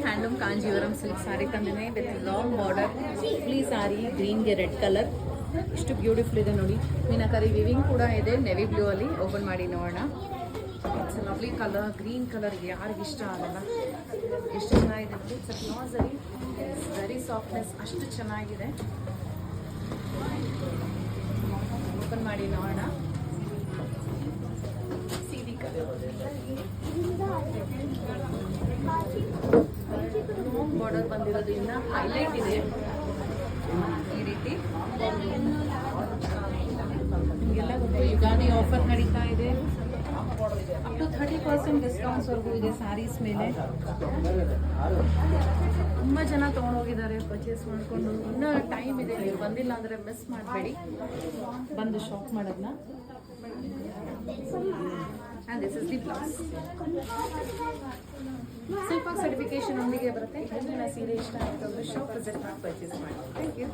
Handloom Kanjeevaram silk sari ತಂದಿದ್ದೀನಿ with long border ಫ್ಲೀ ಸಾರಿ ಗ್ರೀನ್ಗೆ ರೆಡ್ ಕಲರ್ ಎಷ್ಟು ಬ್ಯೂಟಿಫುಲ್ ಇದೆ ನೋಡಿ. ಮೀನಾಕರಿ ವಿವಿಂಗ್ ಕೂಡ ಇದೆ ನೆವಿ ಬ್ಲೂ ಅಲ್ಲಿ. ಓಪನ್ ಮಾಡಿ ನೋಡೋಣ. It's lovely colour, green colour ಯಾರಿಗೆ ಇಷ್ಟ ಆಗಲ್ಲ, ಎಷ್ಟು ಚೆನ್ನಾಗಿದೆ ನೋಡಿ. ಇಟ್ಸ್ ನಾಸರಿ, ಇಟ್ಸ್ ವೆರಿ ಸಾಫ್ಟ್ನೆಸ್, ಅಷ್ಟು ಚೆನ್ನಾಗಿದೆ. ಓಪನ್ ಮಾಡಿ ನೋಡೋಣ. ಸೀಡಿ ಕಲರ್ ಲಾಂಗ್ ಬಾರ್ಡರ್ ಬಂದಿರೋದ್ರಿಂದ ಹೈಲೈಟ್ ಇದೆ ಈ ರೀತಿ. ನಿಮಗೆಲ್ಲ ಗೊತ್ತು ಯುಗಾದಿ ಆಫರ್ ನಡೀತಾ ಇದೆ. ಅಪ್ ಟು 30% ಡಿಸ್ಕೌಂಟ್ಸ್ವರೆಗೂ ಇದೆ ಸ್ಯಾರೀಸ್ ಮೇಲೆ. ತುಂಬ ಜನ ತೊಗೊಂಡೋಗಿದ್ದಾರೆ ಪರ್ಚೇಸ್ ಮಾಡಿಕೊಂಡು. ಇನ್ನೂ ಟೈಮ್ ಇದೆ, ನೀವು ಬಂದಿಲ್ಲ ಅಂದರೆ ಮಿಸ್ ಮಾಡಬೇಡಿ, ಬಂದು ಶಾಪ್ ಮಾಡೋದನ್ನ. And this is the blouse. Silk certification ಒಂದಿಗೆ ಬರುತ್ತೆ. ಹೆಚ್ಚಿನ ಸೀರೆ ಇಷ್ಟ ಆಯಿತು ಅಂದರೆ ಶಾಪ್ ವಿಸಿಟ್ ಮಾಡಿ ಪರ್ಚೇಸ್ ಮಾಡಿ. Thank you.